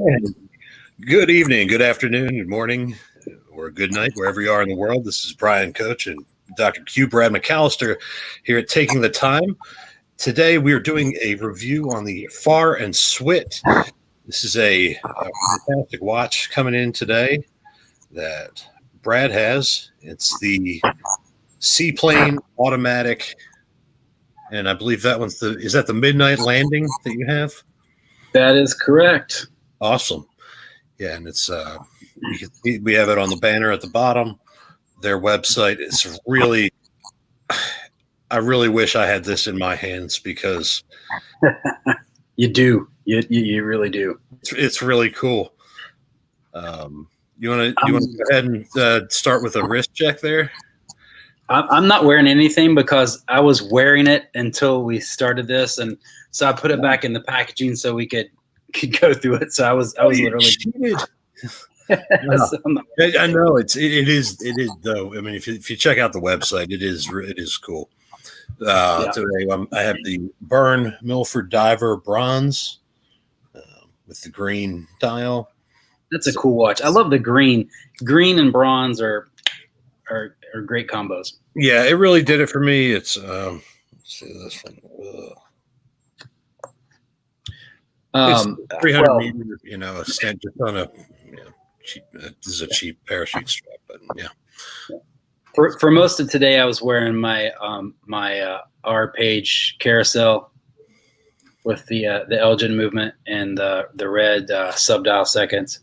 And good evening, good afternoon, good morning, or good night, wherever you are in the world. This is Brian Coach and Dr. Q. Brad McAllister here at Taking the Time. Today we are doing a review on the Farr Swit. This is a fantastic watch coming in today that Brad has. It's the Seaplane Automatic, and I believe that one's is that the Midnight Landing that you have? That is correct. Awesome. Yeah, and it's we have it on the banner at the bottom. Their website is really, I really wish I had this in my hands because you do. You really do. It's really cool. You want to go ahead and start with a wrist check there? I'm not wearing anything because I was wearing it until we started this, and so I put it back in the packaging so we could go through it. So I was literally cheated. I know it is though. I mean, if you check out the website, it is cool. Today I have the Burn Milford Diver Bronze with the green dial. That's a cool watch. I love the green. Green and bronze are great combos. Yeah, it really did it for me. It's let's see this one. It's 300 meter, a stand just on a cheap. This is a cheap parachute strap, but yeah. For most of today, I was wearing my R page carousel with the Elgin movement and the red subdial seconds.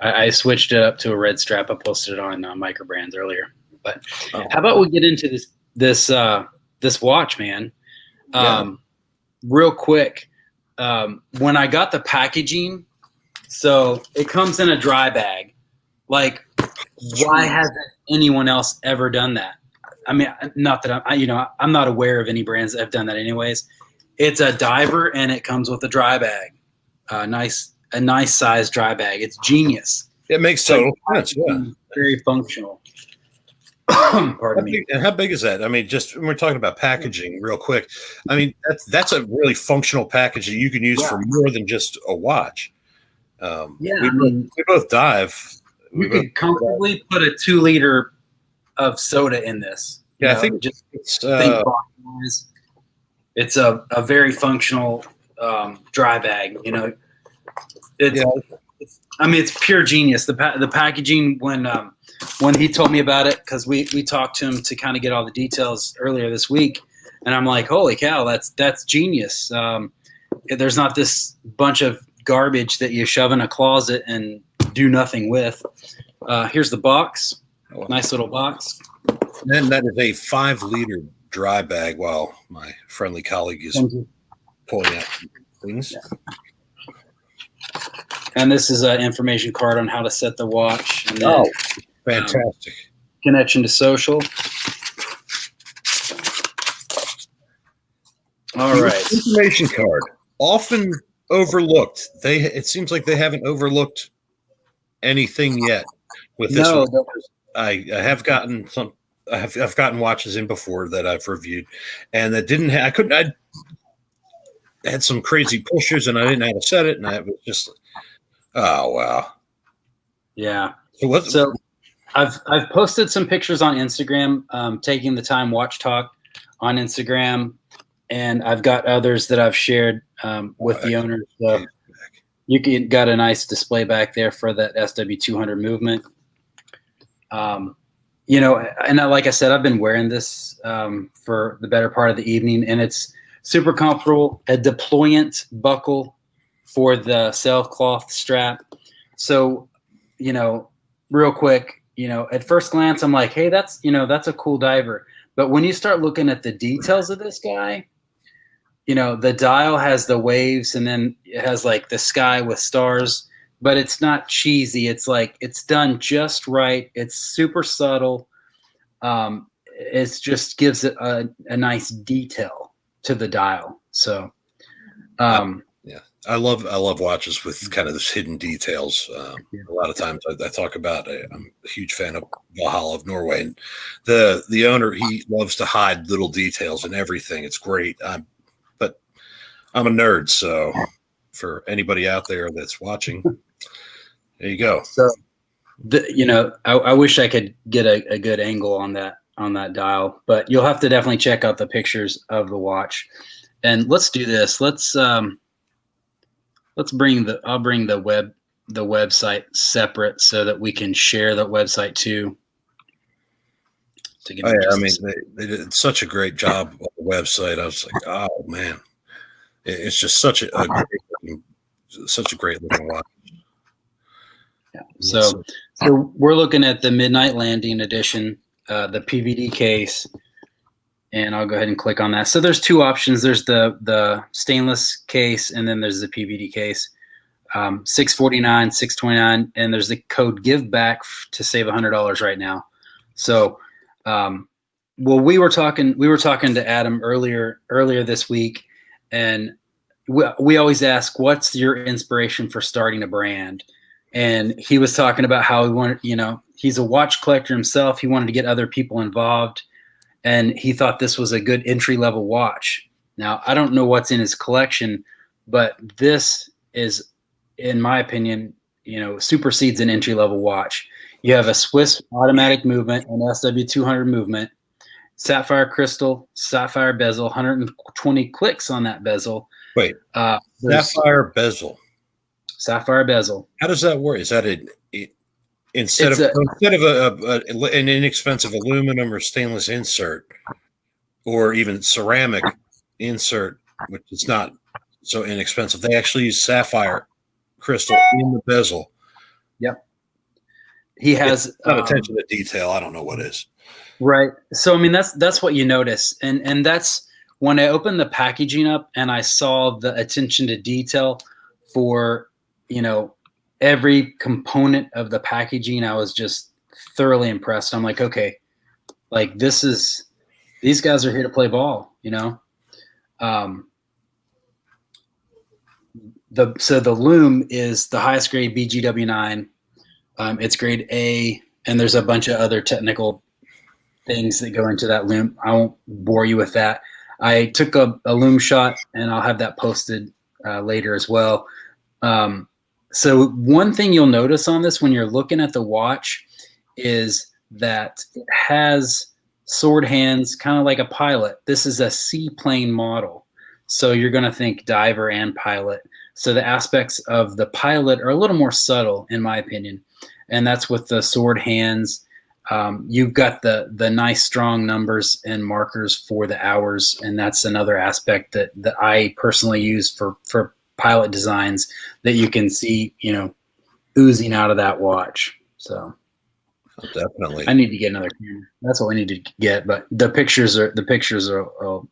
I switched it up to a red strap. I posted it on Microbrands earlier. But how about we get into this watch, man? Real quick. When I got the packaging, so it comes in a dry bag. Like, why hasn't anyone else ever done that? I mean, not that I'm not aware of any brands that have done that anyways. It's a diver and it comes with a dry bag. A nice size dry bag. It's genius. It makes total sense. Yeah. Very functional. Pardon me. And how big is that? I mean, just when we're talking about packaging real quick, I mean, that's a really functional package that you can use for more than just a watch. We both dive. We could comfortably put a 2 liter of soda in this. Yeah, I think it's a very functional dry bag. It's pure genius. The packaging when he told me about it, because we talked to him to kind of get all the details earlier this week, and I'm like, holy cow, that's genius. There's not this bunch of garbage that you shove in a closet and do nothing with. Here's the box. Nice little box. And that is a 5 liter dry bag while my friendly colleague is pulling out things. Yeah. And this is an information card on how to set the watch. And then, fantastic. Connection to social. All right. Information card. Often overlooked. It seems like they haven't overlooked anything yet with this one. I have gotten I've gotten watches in before that I've reviewed, and that didn't have. I had some crazy pushers, and I didn't know how to set it, and I was just, oh wow, yeah. So I've posted some pictures on Instagram, Taking the Time Watch Talk on Instagram, and I've got others that I've shared with the owners. So you got a nice display back there for that SW200 movement. And like I said, I've been wearing this for the better part of the evening, and it's super comfortable. A deployant buckle for the sailcloth strap. So, real quick, at first glance, I'm like, hey, that's a cool diver. But when you start looking at the details of this guy, the dial has the waves, and then it has like the sky with stars, but it's not cheesy. It's like, it's done just right. It's super subtle. It just gives it a nice detail to the dial. So, I love watches with kind of this hidden details. A lot of times I talk about, I'm a huge fan of Valhalla of Norway, and the owner, he loves to hide little details and everything. It's great. But I'm a nerd, so for anybody out there that's watching. There you go. So, I wish I could get a good angle on that dial, but you'll have to definitely check out the pictures of the watch. And let's do this. I'll bring the website separate so that we can share the website too. I mean, they did such a great job on the website. I was like, oh man, it's just such a great looking watch. Yeah. So we're looking at the Midnight Landing edition, the PVD case, and I'll go ahead and click on that. So there's two options. There's the stainless case, and then there's the PVD case. $649, $629, and there's the code GIVEBACK to save $100 right now. So, we were talking to Adam earlier this week, and we always ask, what's your inspiration for starting a brand? And he was talking about how he wanted, he's a watch collector himself. He wanted to get other people involved, and he thought this was a good entry-level watch. Now, I don't know what's in his collection, but this is, in my opinion, supersedes an entry-level watch. You have a Swiss automatic movement, an SW200 movement, sapphire crystal, sapphire bezel, 120 clicks on that bezel. Wait, sapphire bezel. Sapphire bezel. How does that work? Is that instead of an inexpensive aluminum or stainless insert, or even ceramic insert, which is not so inexpensive? They actually use sapphire crystal in the bezel. Yep. He has attention to detail. I don't know what is. Right. So I mean that's what you notice, and that's when I opened the packaging up and I saw the attention to detail for every component of the packaging. I was just thoroughly impressed. I'm like, okay, like these guys are here to play ball, The loom is the highest grade BGW9. It's grade A, and there's a bunch of other technical things that go into that loom. I won't bore you with that. I took a loom shot, and I'll have that posted later as well. So one thing you'll notice on this when you're looking at the watch is that it has sword hands, kind of like a pilot. This is a seaplane model, so you're going to think diver and pilot. So the aspects of the pilot are a little more subtle, in my opinion, and that's with the sword hands. You've got the nice strong numbers and markers for the hours, and that's another aspect that I personally use for pilot designs that you can see, oozing out of that watch. So definitely, I need to get another camera. That's what we need to get. But the pictures are I'll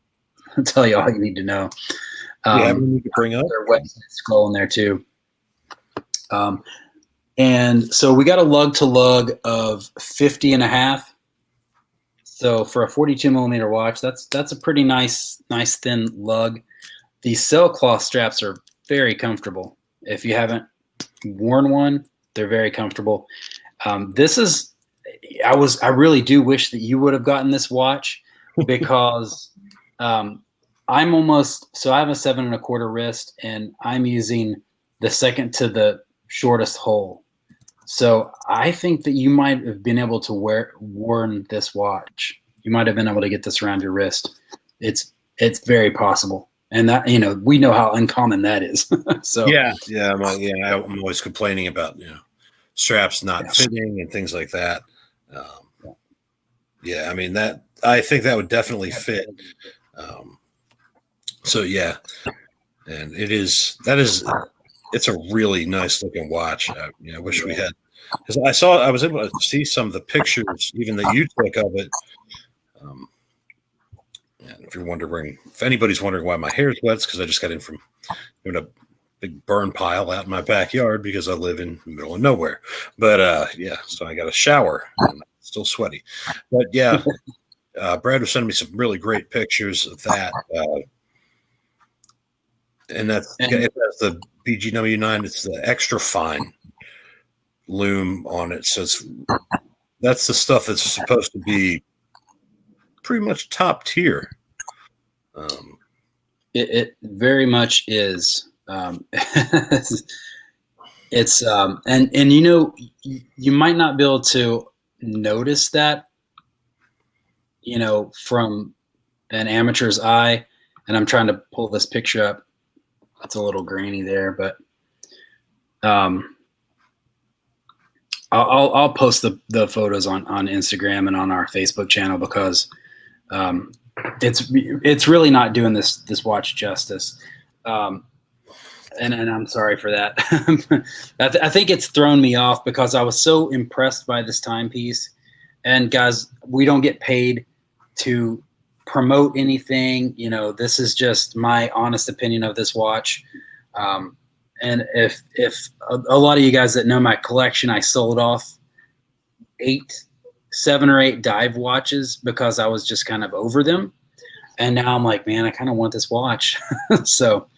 tell you all you need to know. We need to bring up their website scroll in there too. And so we got a lug to lug of 50.5. So for a 42 millimeter watch, that's a pretty nice thin lug. These sailcloth straps are very comfortable. If you haven't worn one, they're very comfortable. I really do wish that you would have gotten this watch, because I have a 7.25 wrist, and I'm using the second to the shortest hole. So I think that you might have been able to worn this watch. You might have been able to get this around your wrist. It's very possible. And that, we know how uncommon that is. So I'm always complaining about straps not fitting and things like that. I mean I think that would definitely fit. And it's a really nice looking watch. I wish we had, because I was able to see some of the pictures even that you took of it. And if anybody's wondering why my hair is wet, it's because I just got in from doing a big burn pile out in my backyard because I live in the middle of nowhere. But so I got a shower and I'm still sweaty. But Brad was sending me some really great pictures of that. And that's the BGW9. It's the extra fine loom on it. So that's the stuff that's supposed to be pretty much top tier. It very much is. It's and you know, you might not be able to notice that, you know, from an amateur's eye. And I'm trying to pull this picture up. It's a little grainy there, but I'll post the photos on Instagram and on our Facebook channel, because it's really not doing this watch justice. And I'm sorry for that. I think it's thrown me off because I was so impressed by this timepiece. And guys, we don't get paid to promote anything. You know, this is just my honest opinion of this watch. And if a lot of you guys that know my collection, I sold off 7 or 8 dive watches because I was just kind of over them. And now I'm like, man, I kind of want this watch. So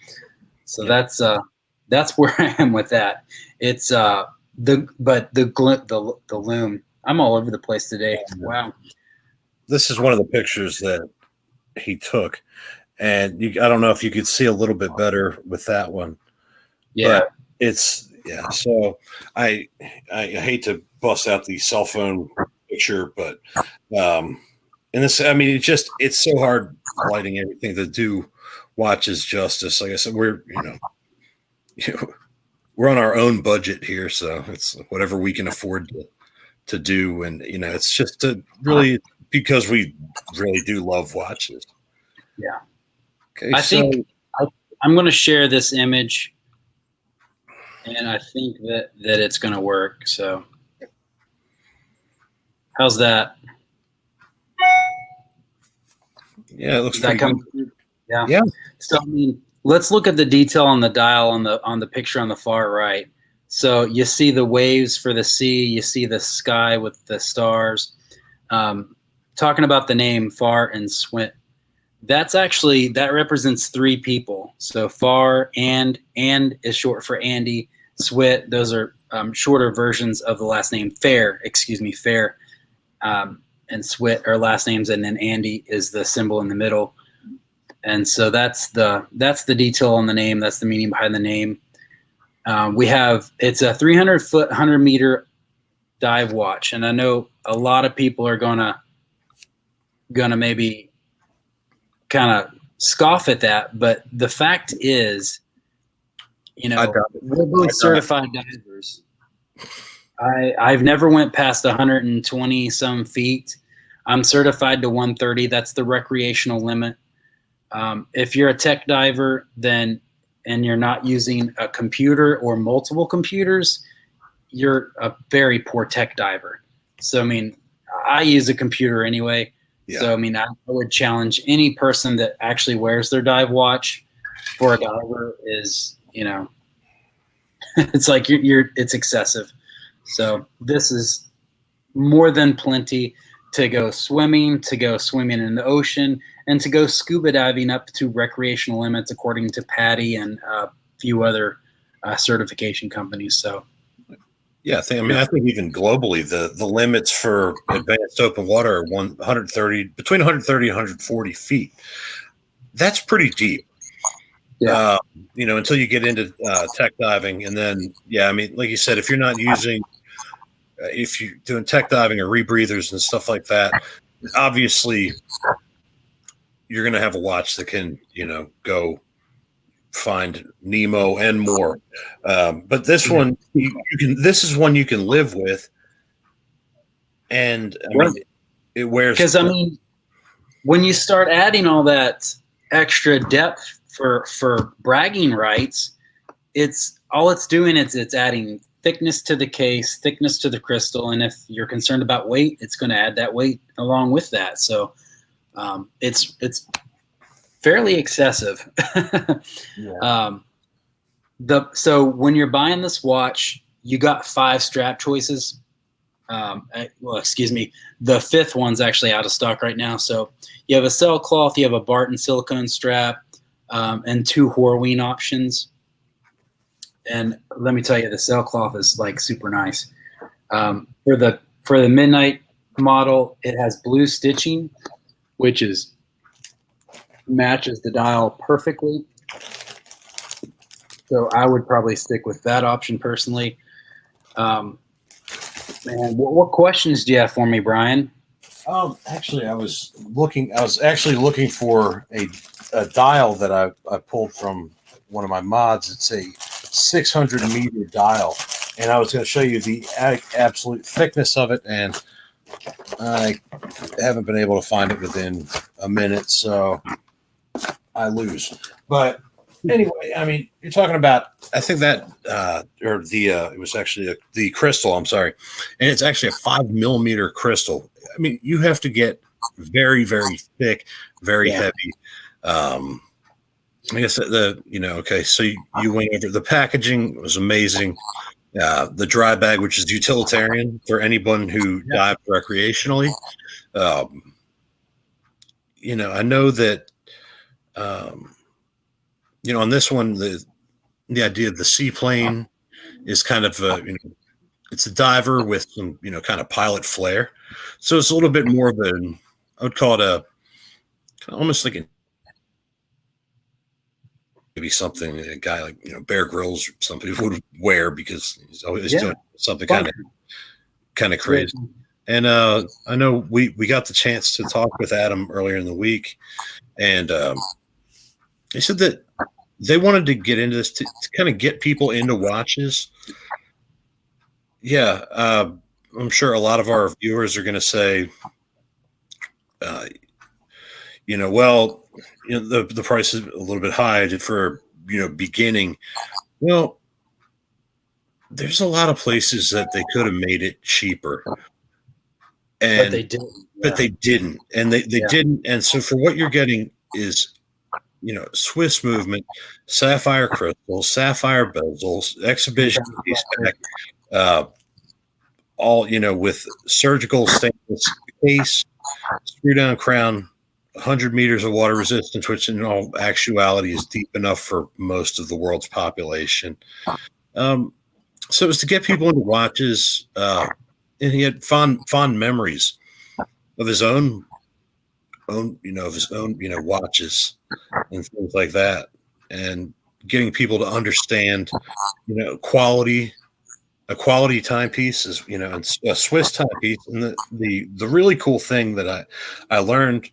that's where I am with that. It's the loom. I'm all over the place today. Wow. This is one of the pictures that he took, and I don't know if you could see a little bit better with that one. Yeah. But so I hate to bust out the cell phone picture, but and this, I mean, it's so hard lighting everything to do watches justice. Like I said, we're on our own budget here, so it's whatever we can afford to do, and it's just really because we really do love watches. Yeah. Okay. I think I'm going to share this image, and I think that it's going to work. So how's that? Yeah, it looks pretty good. Yeah. Yeah. So I mean, let's look at the detail on the dial on the picture on the far right. So you see the waves for the sea. You see the sky with the stars. Talking about the name Farr and Swit, that represents 3 people. So Farr and is short for Andy. Swit, those are shorter versions of the last name Farr. And Swit are last names, and then Andy is the symbol in the middle. And so that's the detail on the name. That's the meaning behind the name. It's a 300-foot, 100-meter dive watch, and I know a lot of people are gonna maybe kind of scoff at that, but the fact is, we're both certified divers. I've never went past 120 some feet. I'm certified to 130. That's the recreational limit. If you're a tech diver, and you're not using a computer or multiple computers, you're a very poor tech diver. So, I mean, I use a computer anyway. Yeah. So, I mean, I would challenge any person that actually wears their dive watch for a diver is, it's like it's excessive. So this is more than plenty to go swimming in the ocean, and to go scuba diving up to recreational limits, according to PADI and a few other certification companies. So, yeah, I think even globally, the limits for advanced open water are between 130 and 140 feet. That's pretty deep. Yeah. Until you get into tech diving, and then I mean, like you said, if you're not using, if you're doing tech diving or rebreathers and stuff like that, obviously you're going to have a watch that can, go find Nemo and more. But this one, this is one you can live with. And I mean, it wears. Because, I mean, when you start adding all that extra depth for bragging rights, it's doing it's adding thickness to the case, thickness to the crystal. And if you're concerned about weight, it's going to add that weight along with that. So it's fairly excessive. Yeah. So when you're buying this watch, you got 5 strap choices. Well, excuse me, the 5th one's actually out of stock right now. So you have a cell cloth, you have a Barton silicone strap, and 2 Horween options. And let me tell you, the cell cloth is like super nice. For the midnight model, it has blue stitching, which matches the dial perfectly. So I would probably stick with that option personally. Man, what questions do you have for me, Brian? Actually, I was actually looking for a dial that I pulled from one of my mods. It's a 600 meter dial, and I was going to show you the absolute thickness of it, and I haven't been able to find it within a minute, so I lose. But anyway, I mean, you're talking about, I think that, it was actually the crystal, I'm sorry. And it's actually a 5 millimeter crystal. I mean, you have to get very, very thick, very heavy. I guess okay. So you went over the packaging was amazing. The dry bag, which is utilitarian for anyone who dives recreationally. I know that, on this one, the idea of the seaplane is kind of, it's a diver with some, kind of pilot flair. So it's a little bit more of I would call it almost like maybe something a guy like, Bear Grylls or somebody would wear, because he's always doing something kind of crazy. And I know we got the chance to talk with Adam earlier in the week, and he said that they wanted to get into this to kind of get people into watches. Yeah, I'm sure a lot of our viewers are going to say, the price is a little bit high for beginning. Well, there's a lot of places that they could have made it cheaper, and but they didn't, and they didn't. And so for what you're getting is, Swiss movement, sapphire crystals, sapphire bezels, exhibition piece back, all with surgical stainless case, screw down crown, 100 meters of water resistance, which in all actuality is deep enough for most of the world's population. So it was to get people into watches, and he had fond memories of his own watches and things like that, and getting people to understand, quality. A quality timepiece is, a Swiss timepiece. And the really cool thing that I learned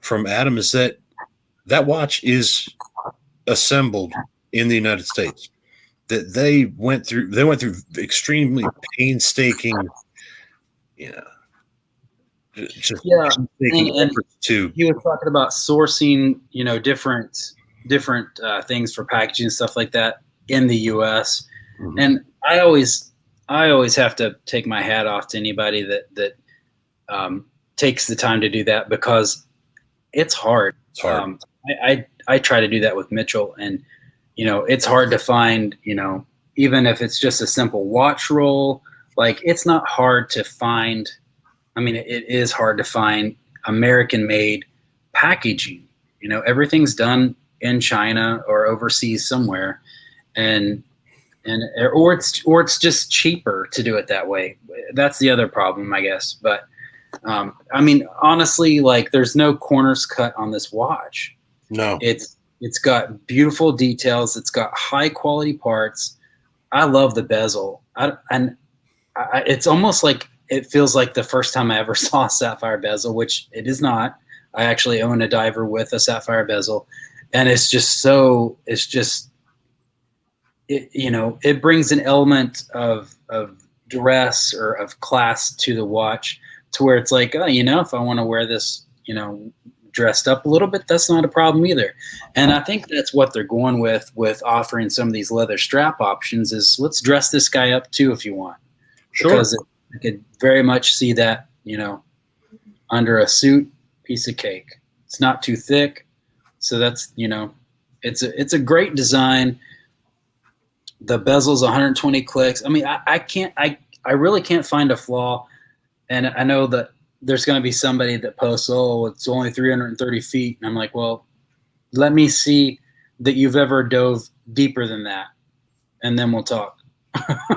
from Adam is that watch is assembled in the United States. That they went through extremely painstaking, and he was talking about sourcing, different things for packaging and stuff like that in the U.S. Mm-hmm. And I always have to take my hat off to anybody that takes the time to do that, because it's hard. It's hard. I try to do that with Mitchell, and it's hard to find, even if it's just a simple watch roll, like it's not hard to find. I mean, it is hard to find American-made packaging. Everything's done in China or overseas somewhere, or it's just cheaper to do it that way. That's the other problem, I guess. But I mean, honestly, like there's no corners cut on this watch. No, it's got beautiful details. It's got high quality parts. I love the bezel. It's almost like it feels like the first time I ever saw a sapphire bezel, which it is not. I actually own a diver with a sapphire bezel, and it brings an element of duress or of class to the watch, to where it's like, if I want to wear this, dressed up a little bit, that's not a problem either. And I think that's what they're going with offering some of these leather strap options, is let's dress this guy up too if you want. Sure. Because I could very much see that, under a suit, piece of cake. It's not too thick. So that's, it's a great design. The bezel's 120 clicks. I mean, I really can't find a flaw. And I know that there's going to be somebody that posts, it's only 330 feet. And I'm like, well, let me see that you've ever dove deeper than that, and then we'll talk.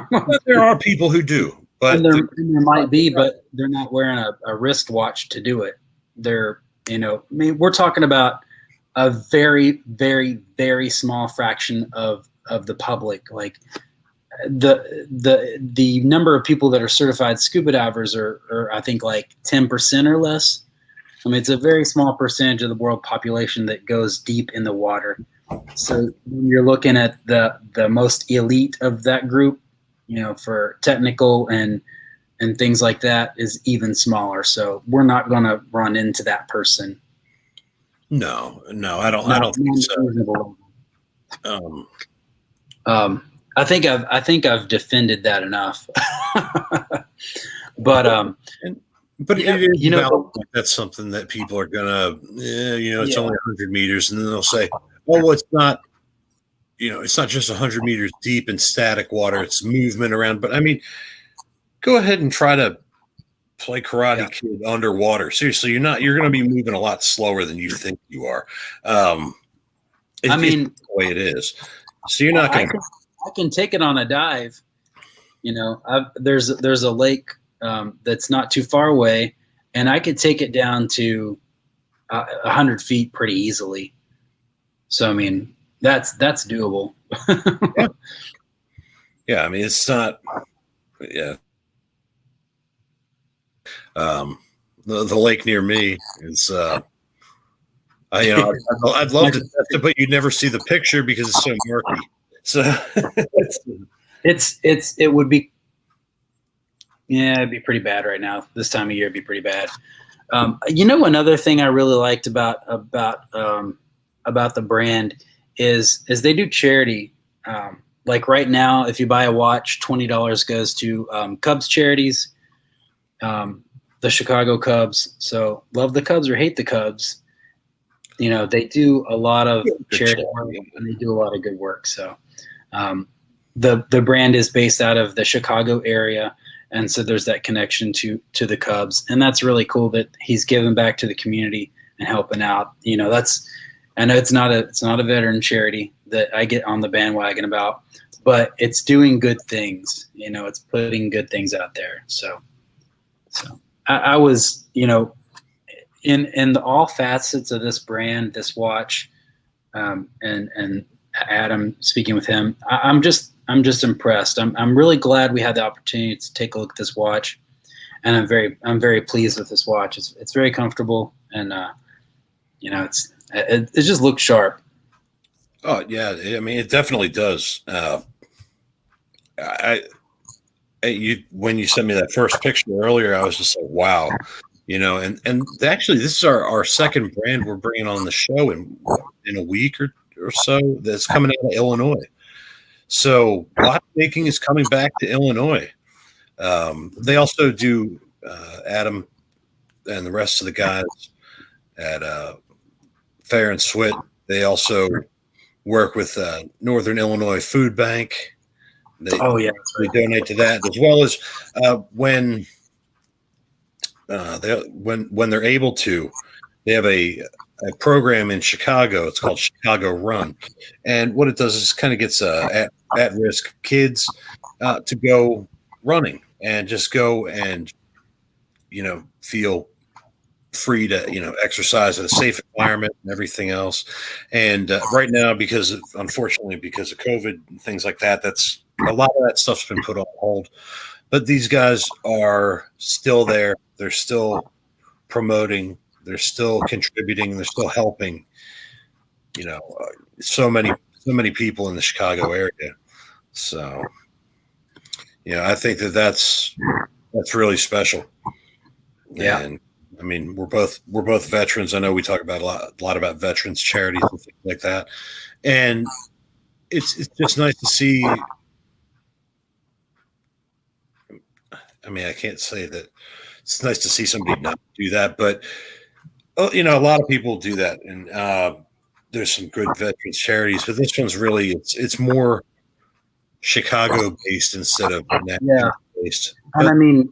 But there are people who do. But there might be, but they're not wearing a wristwatch to do it. They're, we're talking about a very, very, very small fraction of the public. Like the number of people that are certified scuba divers are I think like 10% or less. I mean, it's a very small percentage of the world population that goes deep in the water. So you're looking at the most elite of that group, for technical and things like that is even smaller. So we're not going to run into that person. No, I don't think so. I think I've defended that enough. But that's something that people are gonna, it's only 100 meters, and then they'll say, "Oh, well, it's not, it's not just 100 meters deep in static water; it's movement around." But I mean, go ahead and try to play Karate Kid underwater. Seriously, you're going to be moving a lot slower than you think you are. It's the way it is. So you're not going to. I can take it on a dive. There's a lake that's not too far away, and I could take it down to 100 feet pretty easily. So I mean, that's doable. Yeah, I mean, it's not. Yeah. The lake near me is. I'd love to test it, but you'd never see the picture because it's so murky. So it would be, it'd be pretty bad right now. This time of year, it'd be pretty bad. Another thing I really liked about the brand is they do charity. Like right now, if you buy a watch, $20 goes to Cubs charities, the Chicago Cubs. So love the Cubs or hate the Cubs. They do a lot of charity work and they do a lot of good work. So the brand is based out of the Chicago area. And so there's that connection to the Cubs. And that's really cool that he's giving back to the community and helping out. I know it's not a veteran charity that I get on the bandwagon about, but it's doing good things. It's putting good things out there. So I was, in all facets of this brand, this watch, and Adam, speaking with him, I'm just impressed. I'm really glad we had the opportunity to take a look at this watch, and I'm very pleased with this watch. It's very comfortable, and it just looks sharp. Oh yeah, I mean it definitely does. When you sent me that first picture earlier, I was just like, wow. And actually, this is our second brand we're bringing on the show in a week or so that's coming out of Illinois. So watchmaking is coming back to Illinois. They also do Adam and the rest of the guys at Farr Swit. They also work with Northern Illinois Food Bank. They donate to that, as well as when they're able to, they have a program in Chicago. It's called Chicago Run, and what it does is kind of gets at-risk kids to go running and just go and feel free to exercise in a safe environment and everything else. And right now, unfortunately because of COVID and things like that, that's a lot of that stuff's been put on hold. But these guys are still there. They're still promoting. They're still contributing. They're still helping. So many people in the Chicago area. So, I think that's really special. Yeah. And I mean, we're both veterans. I know we talk about a lot about veterans charities and things like that. And it's just nice to see. I mean, I can't say that it's nice to see somebody not do that, but a lot of people do that, and there's some good veterans charities, but this one's really it's more Chicago based instead of national based. And I mean,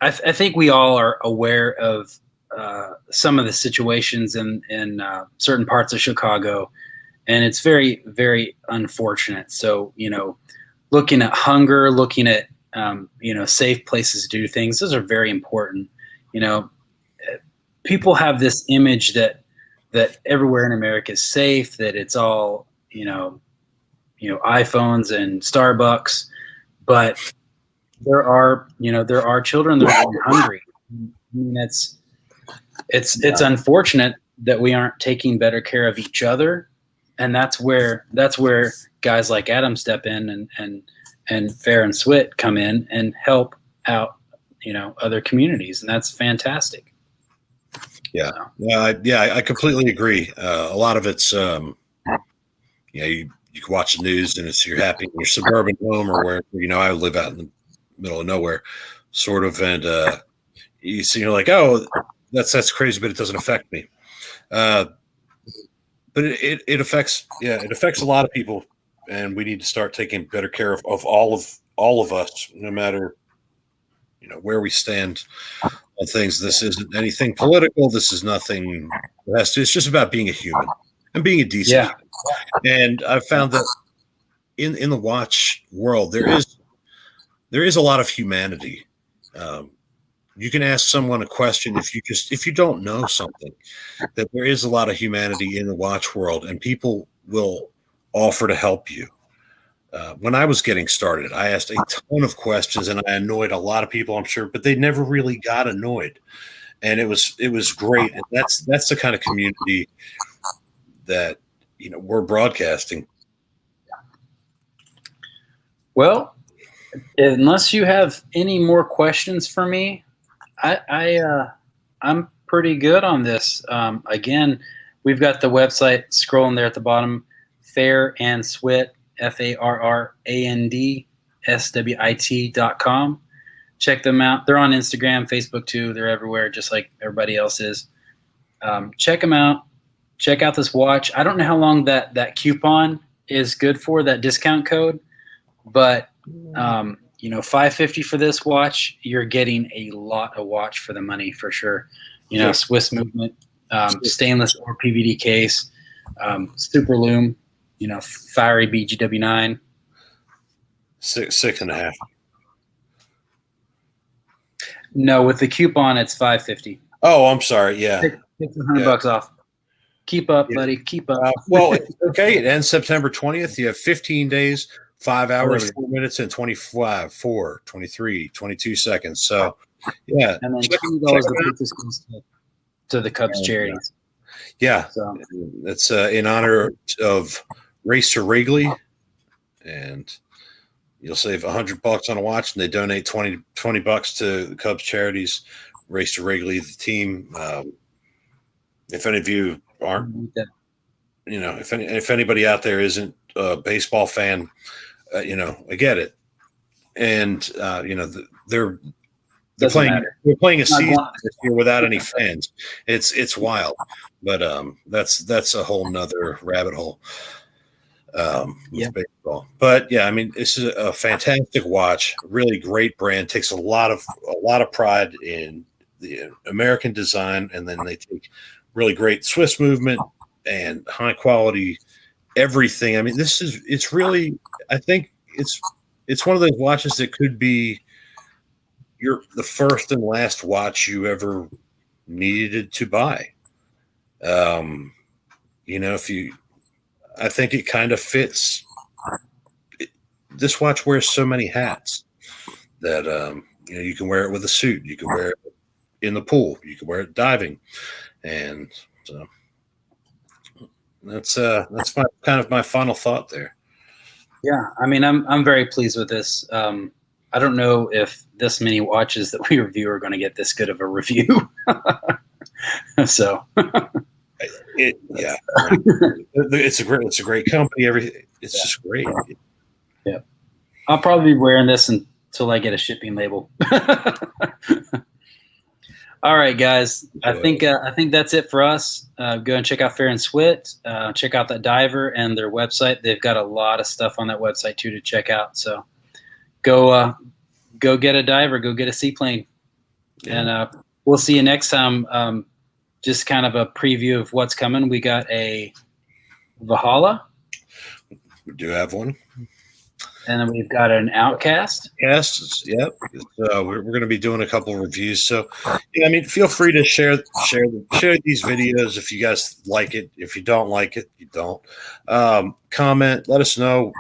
I think we all are aware of some of the situations in certain parts of Chicago, and it's very, very unfortunate. So looking at hunger, looking at safe places to do things. Those are very important. People have this image that everywhere in America is safe, that it's all, iPhones and Starbucks, but there are children that are going hungry. I mean, it's unfortunate that we aren't taking better care of each other, and that's where guys like Adam step in and Farr and Swit come in and help out other communities, and that's fantastic. Yeah, I completely agree. A lot of it's you can watch the news and you're happy in your suburban home or where I live out in the middle of nowhere, sort of, and you're like, oh, that's crazy, but it doesn't affect me. But it affects a lot of people, and we need to start taking better care of all of us, no matter where we stand on things. This isn't anything political. This is nothing. It's just about being a human and being a decent human. And I've found that in the watch world, there is a lot of humanity. You can ask someone a question if you don't know something, that there is a lot of humanity in the watch world, and people will offer to help you. When I was getting started, I asked a ton of questions, and I annoyed a lot of people, I'm sure, but they never really got annoyed, and it was great. And that's the kind of community that we're broadcasting. Well, unless you have any more questions for me, I'm pretty good on this. Again, we've got the website scrolling there at the bottom, Farr and Swit, FarrandSwit.com. Check them out. They're on Instagram, Facebook too. They're everywhere, just like everybody else is. Check them out. Check out this watch. I don't know how long that coupon is good for, that discount code, but $550 for this watch, you're getting a lot of watch for the money for sure. Swiss movement, stainless or PVD case, super lume, fiery BGW9. 6.5. No, with the coupon, it's $550. Oh, I'm sorry. Yeah. Take $100 off. Keep up, buddy. Keep up. Well, okay. It ends September 20th. You have 15 days. 5 hours, 4 minutes, and 25, 4, 23, 22 seconds. So, yeah. And then $20 to the Cubs charities. Yeah. So. It's in honor of Race to Wrigley. And you'll save $100 on a watch, and they donate $20 to the Cubs charities. Race to Wrigley, the team. If any of you aren't, if anybody out there isn't a baseball fan, I get it, and they're playing a season this year without any fans. It's wild, but that's a whole nother rabbit hole with baseball. But yeah, I mean, this is a fantastic watch, really great brand. Takes a lot of pride in the American design, and then they take really great Swiss movement and high quality everything. I mean, it's really, I think it's one of those watches that could be the first and last watch you ever needed to buy. I think it kind of fits. This watch wears so many hats that, you can wear it with a suit. You can wear it in the pool. You can wear it diving. And so that's my final thought there. Yeah, I mean, I'm very pleased with this. I don't know if this many watches that we review are going to get this good of a review. So, it's a great company. It's just great. Yeah, I'll probably be wearing this until I get a shipping label. All right, guys. I think that's it for us. Go and check out Farr and Swit. Check out that diver and their website. They've got a lot of stuff on that website too to check out. So go get a diver. Go get a seaplane, and we'll see you next time. Just kind of a preview of what's coming. We got a Valhalla. We do have one. And then we've got an Outcast. Yes, yep. We're going to be doing a couple of reviews. So, yeah, I mean, feel free to share these videos if you guys like it. If you don't like it, you don't. Comment. Let us know.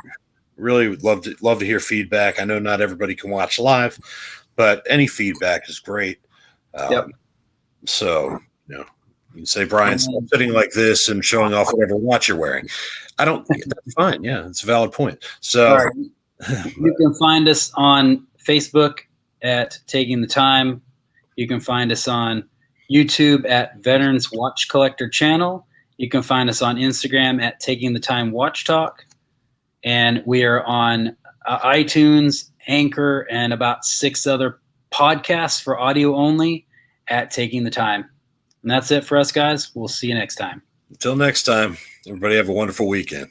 Really would love to hear feedback. I know not everybody can watch live, but any feedback is great. Yep. So, you can say, Brian, stop sitting like this and showing off whatever watch you're wearing. That's fine. Yeah, it's a valid point. So, right. You can find us on Facebook at Taking the Time. You can find us on YouTube at Veterans Watch Collector Channel. You can find us on Instagram at Taking the Time Watch Talk. And we are on iTunes, Anchor, and about 6 other podcasts for audio only at Taking the Time. And that's it for us, guys. We'll see you next time. Until next time, everybody have a wonderful weekend.